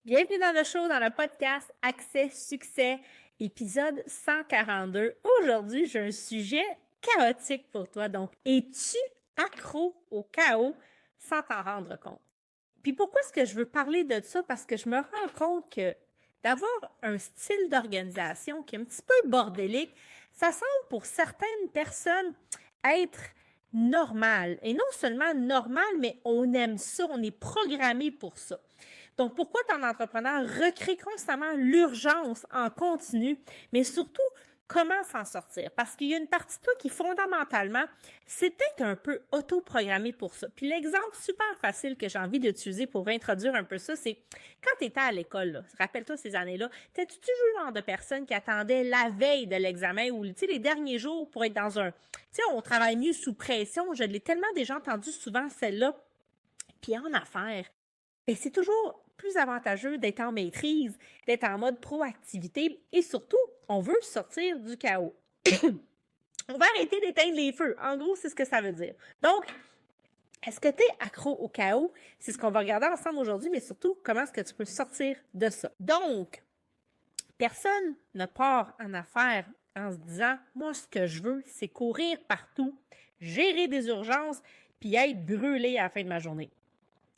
Bienvenue dans le show, dans le podcast Accès Succès, épisode 142. Aujourd'hui, j'ai un sujet chaotique pour toi. Donc, es-tu accro au chaos sans t'en rendre compte? Puis pourquoi est-ce que je veux parler de ça? Parce que je me rends compte que d'avoir un style d'organisation qui est un petit peu bordélique, ça semble pour certaines personnes être normal. Et non seulement normal, mais on aime ça, on est programmé pour ça. Donc, pourquoi ton entrepreneur recrée constamment l'urgence en continu, mais surtout, comment s'en sortir? Parce qu'il y a une partie de toi qui, fondamentalement, c'est peut-être un peu auto-programmé pour ça. Puis l'exemple super facile que j'ai envie d'utiliser pour introduire un peu ça, c'est quand tu étais à l'école, rappelle-toi ces années-là, t'es-tu toujours le genre de personne qui attendait la veille de l'examen ou les derniers jours pour être dans un... Tu sais, on travaille mieux sous pression. Je l'ai tellement déjà entendu souvent, celle-là. Puis en affaires, et c'est toujours plus avantageux d'être en maîtrise, d'être en mode proactivité et surtout, on veut sortir du chaos. On va arrêter d'éteindre les feux. En gros, c'est ce que ça veut dire. Donc, est-ce que tu es accro au chaos? C'est ce qu'on va regarder ensemble aujourd'hui, mais surtout, comment est-ce que tu peux sortir de ça? Donc, personne ne part en affaires en se disant, moi, ce que je veux, c'est courir partout, gérer des urgences, puis être brûlé à la fin de ma journée.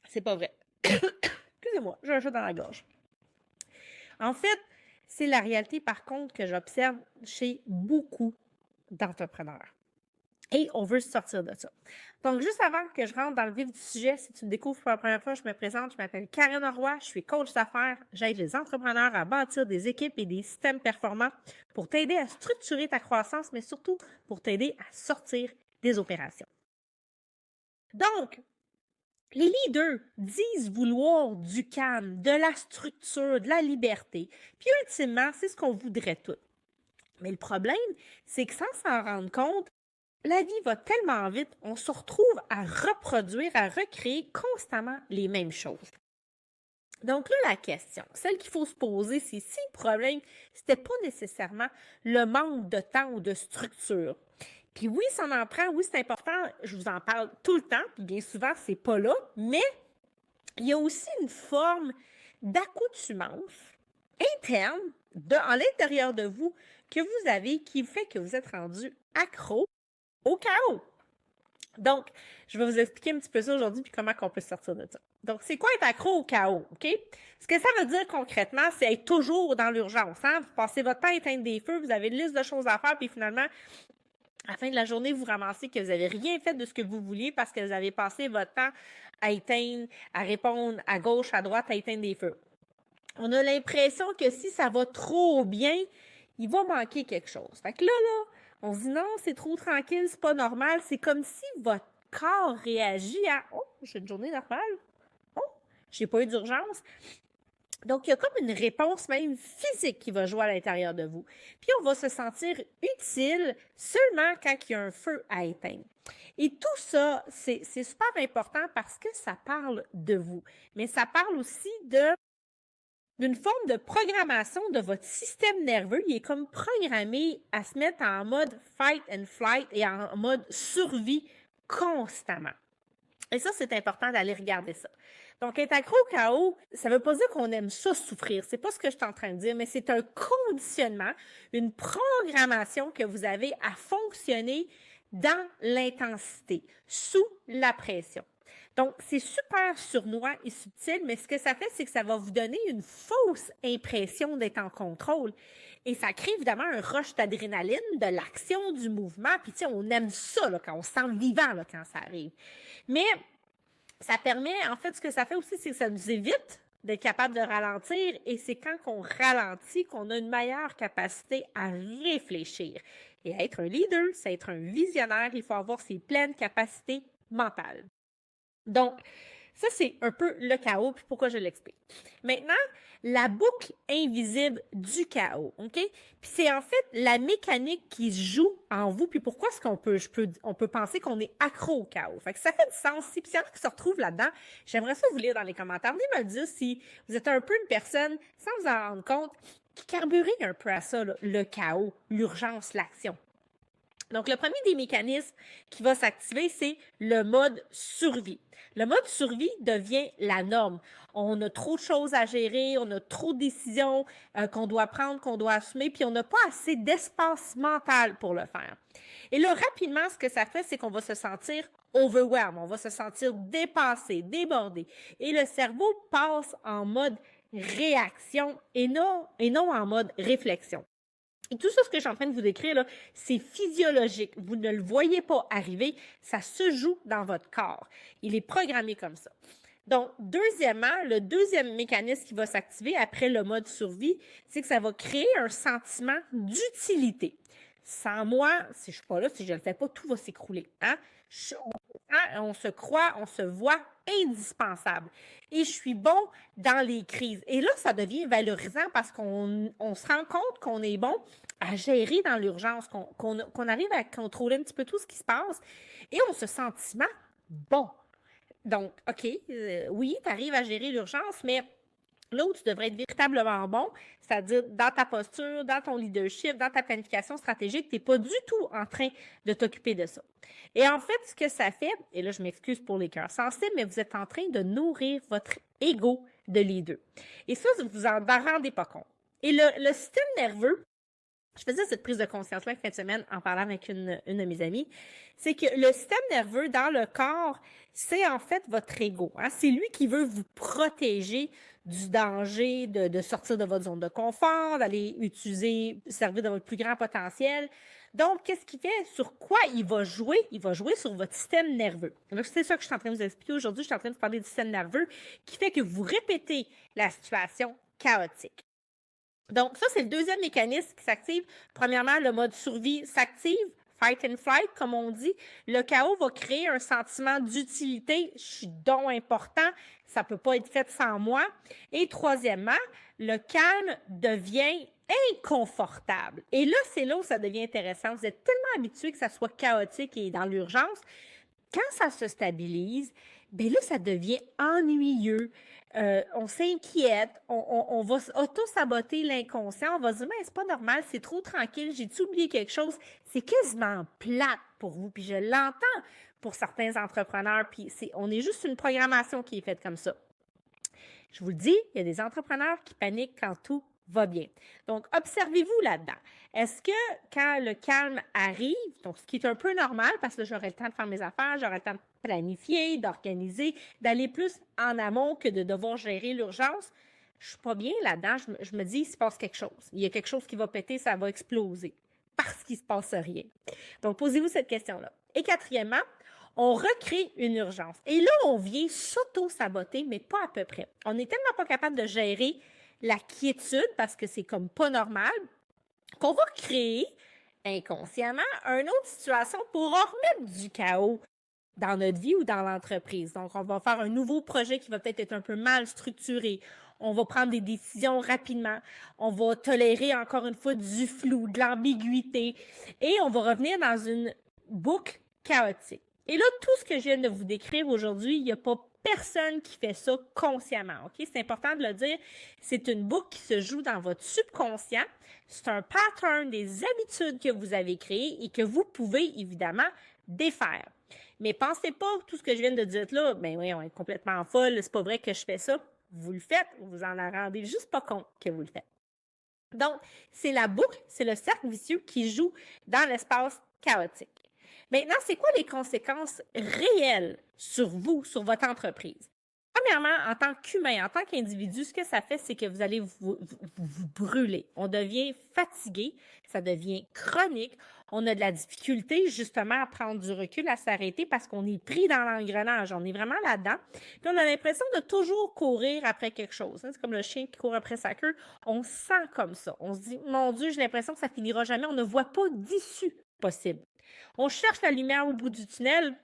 C'est pas vrai. Excusez-moi, j'ai un chat dans la gorge. En fait, c'est la réalité, par contre, que j'observe chez beaucoup d'entrepreneurs. Et on veut sortir de ça. Donc, juste avant que je rentre dans le vif du sujet, si tu me découvres pour la première fois, je me présente, je m'appelle Karine Roy, je suis coach d'affaires, j'aide les entrepreneurs à bâtir des équipes et des systèmes performants pour t'aider à structurer ta croissance, mais surtout pour t'aider à sortir des opérations. Donc, les leaders disent vouloir du calme, de la structure, de la liberté. Puis ultimement, c'est ce qu'on voudrait tous. Mais le problème, c'est que sans s'en rendre compte, la vie va tellement vite, on se retrouve à reproduire, à recréer constamment les mêmes choses. Donc là, la question, celle qu'il faut se poser, c'est si le problème, c'était pas nécessairement le manque de temps ou de structure. Puis oui, ça en prend, oui, c'est important, je vous en parle tout le temps, puis bien souvent, c'est pas là, mais il y a aussi une forme d'accoutumance interne en l'intérieur de vous que vous avez qui fait que vous êtes rendu accro au chaos. Donc, je vais vous expliquer un petit peu ça aujourd'hui puis comment on peut sortir de ça. Donc, c'est quoi être accro au chaos, OK? Ce que ça veut dire concrètement, c'est être toujours dans l'urgence. Hein? Vous passez votre temps à éteindre des feux, vous avez une liste de choses à faire, puis finalement, à la fin de la journée, vous ramassez que vous n'avez rien fait de ce que vous vouliez parce que vous avez passé votre temps à éteindre, à répondre à gauche, à droite, à éteindre des feux. On a l'impression que si ça va trop bien, il va manquer quelque chose. Fait que là, on se dit non, c'est trop tranquille, c'est pas normal. C'est comme si votre corps réagit à « Oh, j'ai une journée normale. Oh, j'ai pas eu d'urgence. » Donc, il y a comme une réponse même physique qui va jouer à l'intérieur de vous. Puis, on va se sentir utile seulement quand il y a un feu à éteindre. Et tout ça, c'est super important parce que ça parle de vous. Mais ça parle aussi d'une forme de programmation de votre système nerveux. Il est comme programmé à se mettre en mode fight and flight et en mode survie constamment. Et ça, c'est important d'aller regarder ça. Donc, être accro au chaos, ça ne veut pas dire qu'on aime ça souffrir. C'est pas ce que je suis en train de dire, mais c'est un conditionnement, une programmation que vous avez à fonctionner dans l'intensité, sous la pression. Donc, c'est super sournois et subtil, mais ce que ça fait, c'est que ça va vous donner une fausse impression d'être en contrôle. Et ça crée évidemment un rush d'adrénaline, de l'action, du mouvement. Puis, tu sais, on aime ça là, quand on se sent vivant là, quand ça arrive. Mais ça permet, en fait, ce que ça fait aussi, c'est que ça nous évite d'être capable de ralentir. Et c'est quand on ralentit qu'on a une meilleure capacité à réfléchir. Et être un leader, c'est être un visionnaire. Il faut avoir ses pleines capacités mentales. Donc, ça, c'est un peu le chaos, puis pourquoi je l'explique. Maintenant, la boucle invisible du chaos, OK? Puis c'est en fait la mécanique qui se joue en vous, puis pourquoi est-ce on peut penser qu'on est accro au chaos? Fait que ça fait du sens. Si, puis il y en a qui se retrouvent là-dedans, j'aimerais ça vous lire dans les commentaires. Venez me dire si vous êtes un peu une personne, sans vous en rendre compte, qui carburait un peu à ça, là, le chaos, l'urgence, l'action. Donc, le premier des mécanismes qui va s'activer, c'est le mode survie. Le mode survie devient la norme. on a trop de choses à gérer, on a trop de décisions qu'on doit prendre, qu'on doit assumer, puis on n'a pas assez d'espace mental pour le faire. Et là, rapidement, ce que ça fait, c'est qu'on va se sentir overwhelmed, on va se sentir dépassé, débordé. Et le cerveau passe en mode réaction et non en mode réflexion. Et tout ça, ce que je suis en train de vous décrire, là, c'est physiologique. Vous ne le voyez pas arriver, ça se joue dans votre corps. Il est programmé comme ça. Donc, deuxièmement, le deuxième mécanisme qui va s'activer après le mode survie, c'est que ça va créer un sentiment d'utilité. Sans moi, si je ne suis pas là, si je ne le fais pas, tout va s'écrouler. Hein? On se croit, on se voit indispensable. Et je suis bon dans les crises. Et là, ça devient valorisant parce qu'on se rend compte qu'on est bon à gérer dans l'urgence, qu'on arrive à contrôler un petit peu tout ce qui se passe et on se sent bon. Donc, OK, oui, tu arrives à gérer l'urgence, mais là où tu devrais être véritablement bon, c'est-à-dire dans ta posture, dans ton leadership, dans ta planification stratégique, tu n'es pas du tout en train de t'occuper de ça. Et en fait, ce que ça fait, et là, je m'excuse pour les cœurs sensibles, mais vous êtes en train de nourrir votre ego de leader. Et ça, vous en rendez pas compte. Et le système nerveux, je faisais cette prise de conscience-là en fin de semaine en parlant avec une de mes amies, c'est que le système nerveux dans le corps, c'est en fait votre ego. Hein? C'est lui qui veut vous protéger du danger de sortir de votre zone de confort, d'aller servir de votre plus grand potentiel. Donc, qu'est-ce qu'il fait? Sur quoi il va jouer? Il va jouer sur votre système nerveux. Donc, c'est ça que je suis en train de vous expliquer aujourd'hui. Je suis en train de vous parler du système nerveux qui fait que vous répétez la situation chaotique. Donc, ça, c'est le deuxième mécanisme qui s'active. Premièrement, le mode survie s'active, fight and flight, comme on dit. Le chaos va créer un sentiment d'utilité. Je suis donc important, ça ne peut pas être fait sans moi. Et troisièmement, le calme devient inconfortable. Et là, c'est là où ça devient intéressant. Vous êtes tellement habitué que ça soit chaotique et dans l'urgence. Quand ça se stabilise, bien là, ça devient ennuyeux. On s'inquiète, on va auto-saboter l'inconscient, on va se dire, mais c'est pas normal, c'est trop tranquille, j'ai-tu oublié quelque chose? C'est quasiment plate pour vous, puis je l'entends pour certains entrepreneurs, puis on est juste une programmation qui est faite comme ça. Je vous le dis, il y a des entrepreneurs qui paniquent quand tout va bien. Donc, observez-vous là-dedans. Est-ce que quand le calme arrive, donc ce qui est un peu normal, parce que j'aurai le temps de faire mes affaires, j'aurai le temps de planifier, d'organiser, d'aller plus en amont que de devoir gérer l'urgence, je suis pas bien là-dedans. Je me dis, il se passe quelque chose. Il y a quelque chose qui va péter, ça va exploser parce qu'il ne se passe rien. Donc, posez-vous cette question-là. Et quatrièmement, on recrée une urgence. Et là, on vient s'auto-saboter, mais pas à peu près. On n'est tellement pas capable de gérer la quiétude, parce que c'est comme pas normal, qu'on va créer inconsciemment une autre situation pour remettre du chaos dans notre vie ou dans l'entreprise. Donc, on va faire un nouveau projet qui va peut-être être un peu mal structuré. On va prendre des décisions rapidement. On va tolérer encore une fois du flou, de l'ambiguïté et on va revenir dans une boucle chaotique. Et là, tout ce que je viens de vous décrire aujourd'hui, il n'y a pas personne qui fait ça consciemment, OK? C'est important de le dire. C'est une boucle qui se joue dans votre subconscient. C'est un pattern des habitudes que vous avez créées et que vous pouvez évidemment défaire. Mais pensez pas que tout ce que je viens de dire là, ben oui, on est complètement folle, c'est pas vrai que je fais ça. Vous le faites, vous en rendez juste pas compte que vous le faites. Donc, c'est la boucle, c'est le cercle vicieux qui joue dans l'espace chaotique. Maintenant, c'est quoi les conséquences réelles sur vous, sur votre entreprise? Premièrement, en tant qu'humain, en tant qu'individu, ce que ça fait, c'est que vous allez vous brûler. On devient fatigué, ça devient chronique. On a de la difficulté justement à prendre du recul, à s'arrêter parce qu'on est pris dans l'engrenage. On est vraiment là-dedans. Puis on a l'impression de toujours courir après quelque chose. C'est comme le chien qui court après sa queue. On se sent comme ça. On se dit, mon Dieu, j'ai l'impression que ça finira jamais. On ne voit pas d'issue possible. On cherche la lumière au bout du tunnel.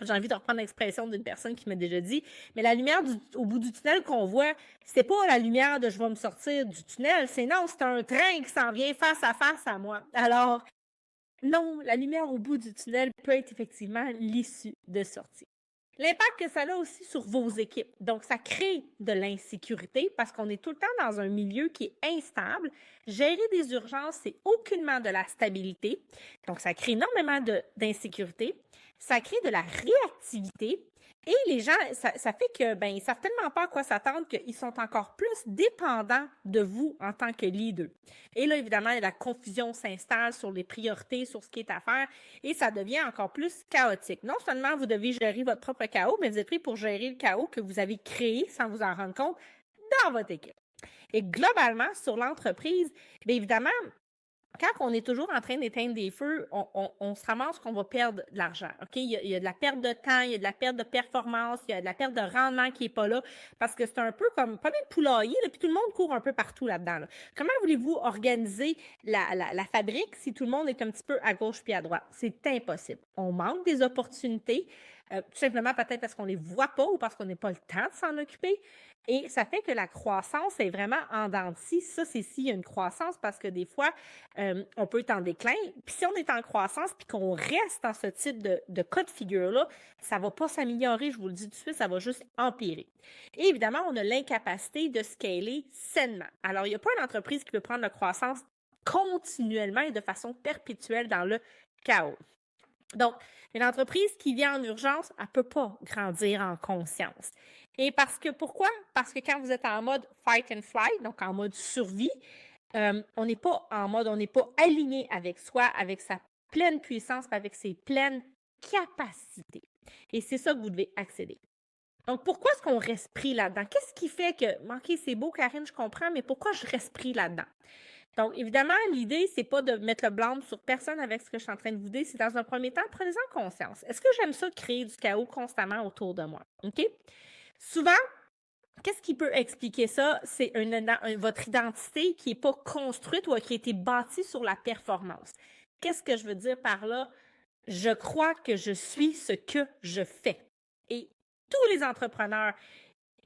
J'ai envie de reprendre l'expression d'une personne qui m'a déjà dit, mais la lumière au bout du tunnel qu'on voit, c'est pas la lumière de je vais me sortir du tunnel, c'est un train qui s'en vient face à moi. Alors, non, la lumière au bout du tunnel peut être effectivement l'issue de sortie. L'impact que ça a aussi sur vos équipes. Donc, ça crée de l'insécurité parce qu'on est tout le temps dans un milieu qui est instable. Gérer des urgences, c'est aucunement de la stabilité. Donc, ça crée énormément d'insécurité. Ça crée de la réactivité. Et les gens, ça fait que, ben, ils savent tellement pas à quoi s'attendre qu'ils sont encore plus dépendants de vous en tant que leader. Et là, évidemment, la confusion s'installe sur les priorités, sur ce qui est à faire, et ça devient encore plus chaotique. Non seulement vous devez gérer votre propre chaos, mais vous êtes pris pour gérer le chaos que vous avez créé sans vous en rendre compte dans votre équipe. Et globalement, sur l'entreprise, bien évidemment, quand on est toujours en train d'éteindre des feux, on se ramasse qu'on va perdre de l'argent. OK? Il y a de la perte de temps, il y a de la perte de performance, il y a de la perte de rendement qui n'est pas là, parce que c'est un peu comme, pas des poulaillers, là, puis tout le monde court un peu partout là-dedans. Là. Comment voulez-vous organiser la fabrique si tout le monde est un petit peu à gauche puis à droite? C'est impossible. On manque des opportunités, tout simplement peut-être parce qu'on ne les voit pas ou parce qu'on n'a pas le temps de s'en occuper. Et ça fait que la croissance est vraiment en dents de scie. Ça, c'est s'il y a une croissance parce que des fois, on peut être en déclin. Puis si on est en croissance puis qu'on reste dans ce type de cas de figure-là, ça ne va pas s'améliorer, je vous le dis tout de suite, ça va juste empirer. Et évidemment, on a l'incapacité de scaler sainement. Alors, il n'y a pas une entreprise qui peut prendre la croissance continuellement et de façon perpétuelle dans le chaos. Donc, une entreprise qui vient en urgence, elle ne peut pas grandir en conscience. Et pourquoi? Parce que quand vous êtes en mode fight and flight, donc en mode survie, on n'est pas aligné avec soi, avec sa pleine puissance, avec ses pleines capacités. Et c'est ça que vous devez accéder. Donc, pourquoi est-ce qu'on reste pris là-dedans? Qu'est-ce qui fait que, OK, c'est beau, Karine, je comprends, mais pourquoi je reste pris là-dedans? Donc, évidemment, l'idée, c'est pas de mettre le blâme sur personne avec ce que je suis en train de vous dire. C'est dans un premier temps, prenez-en conscience. Est-ce que j'aime ça créer du chaos constamment autour de moi? OK? Souvent, qu'est-ce qui peut expliquer ça? C'est votre identité qui n'est pas construite ou qui a été bâtie sur la performance. Qu'est-ce que je veux dire par là? Je crois que je suis ce que je fais. Et tous les entrepreneurs,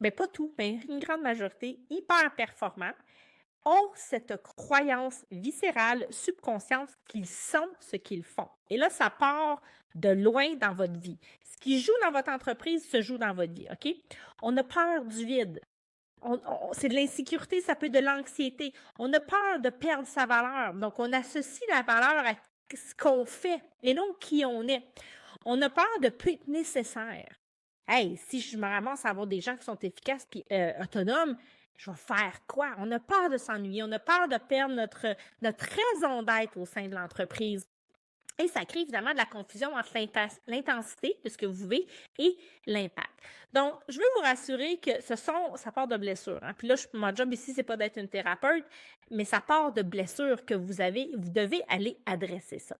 bien pas tous, mais une grande majorité, hyper performants, ont cette croyance viscérale, subconsciente qu'ils sont ce qu'ils font. Et là, ça part de loin dans votre vie. Ce qui joue dans votre entreprise se joue dans votre vie, OK? On a peur du vide. C'est de l'insécurité, ça peut être de l'anxiété. On a peur de perdre sa valeur. Donc, on associe la valeur à ce qu'on fait et non qui on est. On a peur de ne plus être nécessaire. Hey, si je me ramasse à avoir des gens qui sont efficaces et autonomes, je vais faire quoi? On a peur de s'ennuyer, on a peur de perdre notre raison d'être au sein de l'entreprise. Et ça crée évidemment de la confusion entre l'intensité de ce que vous vivez et l'impact. Donc, je veux vous rassurer que ça part de blessures. Hein. Puis là, mon job ici, c'est pas d'être une thérapeute, mais ça part de blessures que vous devez aller adresser ça.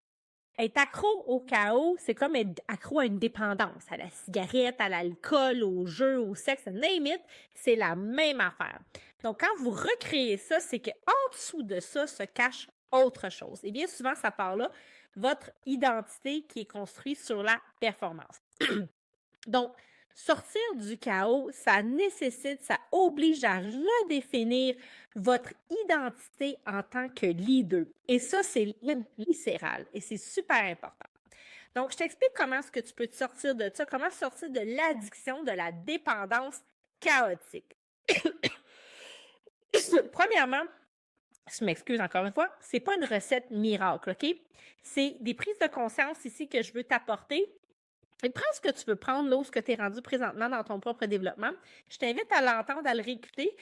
Être accro au chaos, c'est comme être accro à une dépendance, à la cigarette, à l'alcool, au jeu, au sexe, name it, c'est la même affaire. Donc, quand vous recréez ça, c'est qu'en dessous de ça se cache autre chose. Et bien souvent, ça part là, votre identité qui est construite sur la performance. Donc, sortir du chaos, ça oblige à redéfinir votre identité en tant que leader. Et ça, c'est viscéral et c'est super important. Donc, je t'explique comment est-ce que tu peux te sortir de ça, comment sortir de l'addiction, de la dépendance chaotique. Premièrement, je m'excuse encore une fois, c'est pas une recette miracle, OK? C'est des prises de conscience ici que je veux t'apporter. Et prends ce que tu veux prendre, là, où ce que tu es rendu présentement dans ton propre développement. Je t'invite à l'entendre, à le réécouter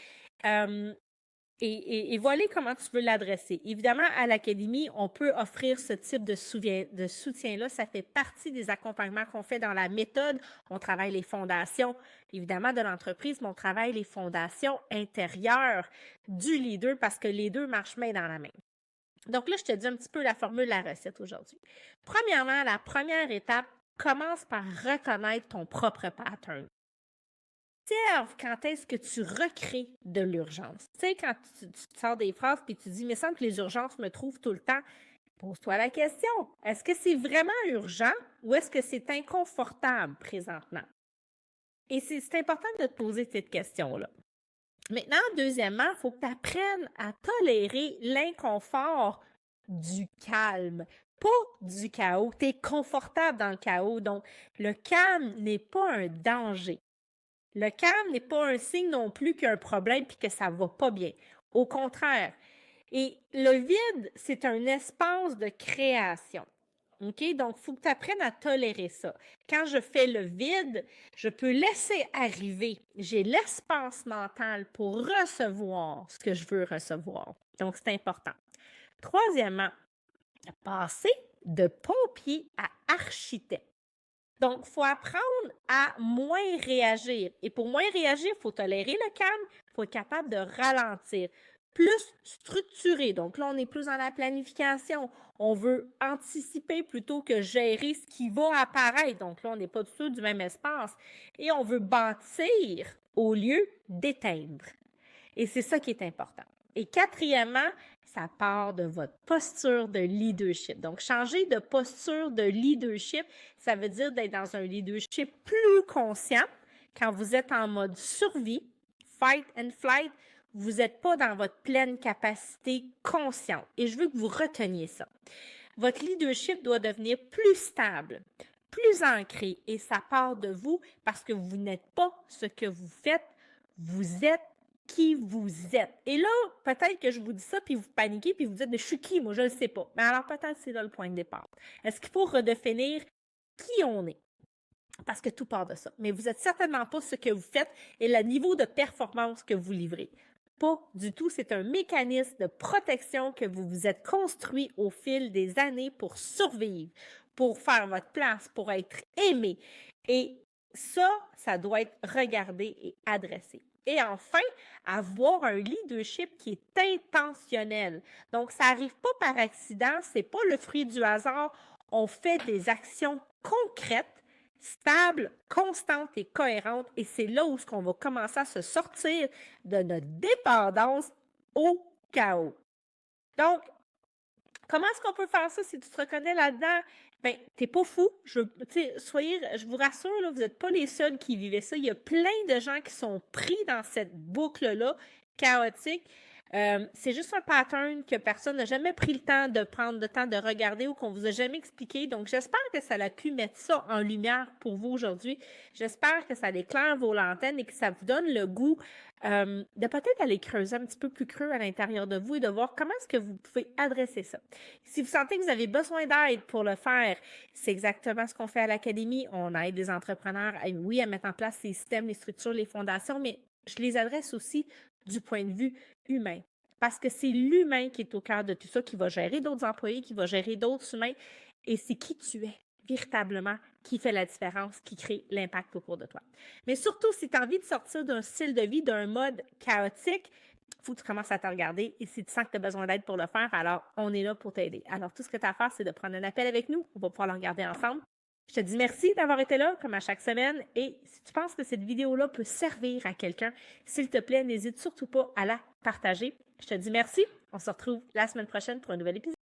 et voilà comment tu veux l'adresser. Évidemment, à l'Académie, on peut offrir ce type de soutien-là. Ça fait partie des accompagnements qu'on fait dans la méthode. On travaille les fondations, évidemment, de l'entreprise, mais on travaille les fondations intérieures du leader parce que les deux marchent main dans la main. Donc là, je te dis un petit peu la formule, la recette aujourd'hui. Premièrement, la première étape, commence par reconnaître ton propre pattern. Observe quand est-ce que tu recrées de l'urgence. Tu sais, quand tu te sors des phrases et tu dis « mais il semble que les urgences me trouvent tout le temps », pose-toi la question. Est-ce que c'est vraiment urgent ou est-ce que c'est inconfortable présentement? Et c'est important de te poser cette question-là. Maintenant, deuxièmement, il faut que tu apprennes à tolérer l'inconfort du calme, pas du chaos. Tu es confortable dans le chaos, donc le calme n'est pas un danger. Le calme n'est pas un signe non plus qu'il y a un problème et que ça ne va pas bien. Au contraire. Et le vide, c'est un espace de création. OK? Donc, il faut que tu apprennes à tolérer ça. Quand je fais le vide, je peux laisser arriver. J'ai l'espace mental pour recevoir ce que je veux recevoir. Donc, c'est important. Troisièmement, passer de pompier à architecte. Donc, il faut apprendre à moins réagir. Et pour moins réagir, il faut tolérer le calme, il faut être capable de ralentir. Plus structuré. Donc là, on est plus dans la planification. On veut anticiper plutôt que gérer ce qui va apparaître. Donc là, on n'est pas du tout du même espace. Et on veut bâtir au lieu d'éteindre. Et c'est ça qui est important. Et quatrièmement, ça part de votre posture de leadership. Donc, changer de posture de leadership, ça veut dire d'être dans un leadership plus conscient. Quand vous êtes en mode survie, fight and flight, vous n'êtes pas dans votre pleine capacité consciente. Et je veux que vous reteniez ça. Votre leadership doit devenir plus stable, plus ancré. Et ça part de vous parce que vous n'êtes pas ce que vous faites, vous êtes qui vous êtes. Et là, peut-être que je vous dis ça, puis vous paniquez, puis vous dites, mais je suis qui, moi, je ne le sais pas. Mais alors, peut-être c'est là le point de départ. Est-ce qu'il faut redéfinir qui on est? Parce que tout part de ça. Mais vous n'êtes certainement pas ce que vous faites et le niveau de performance que vous livrez. Pas du tout. C'est un mécanisme de protection que vous vous êtes construit au fil des années pour survivre, pour faire votre place, pour être aimé. Et ça doit être regardé et adressé. Et enfin, avoir un leadership qui est intentionnel. Donc, ça n'arrive pas par accident, ce n'est pas le fruit du hasard. On fait des actions concrètes, stables, constantes et cohérentes. Et c'est là où on va commencer à se sortir de notre dépendance au chaos. Donc, comment est-ce qu'on peut faire ça si tu te reconnais là-dedans? Bien, t'es pas fou. Je vous rassure, là, vous n'êtes pas les seuls qui vivaient ça. Il y a plein de gens qui sont pris dans cette boucle-là, chaotique. C'est juste un pattern que personne n'a jamais pris le temps de prendre le temps de regarder ou qu'on vous a jamais expliqué. Donc, j'espère que ça a pu mettre ça en lumière pour vous aujourd'hui. J'espère que ça éclaire vos lanternes et que ça vous donne le goût de peut-être aller creuser un petit peu plus creux à l'intérieur de vous et de voir comment est-ce que vous pouvez adresser ça. Si vous sentez que vous avez besoin d'aide pour le faire, c'est exactement ce qu'on fait à l'Académie. On aide les entrepreneurs, à mettre en place les systèmes, les structures, les fondations, mais je les adresse aussi du point de vue humain. Parce que c'est l'humain qui est au cœur de tout ça, qui va gérer d'autres employés, qui va gérer d'autres humains. Et c'est qui tu es, véritablement, qui fait la différence, qui crée l'impact autour de toi. Mais surtout, si tu as envie de sortir d'un style de vie, d'un mode chaotique, il faut que tu commences à te regarder. Et si tu sens que tu as besoin d'aide pour le faire, alors on est là pour t'aider. Alors, tout ce que tu as à faire, c'est de prendre un appel avec nous. On va pouvoir le regarder ensemble. Je te dis merci d'avoir été là, comme à chaque semaine. Et si tu penses que cette vidéo-là peut servir à quelqu'un, s'il te plaît, n'hésite surtout pas à la partager. Je te dis merci. On se retrouve la semaine prochaine pour un nouvel épisode.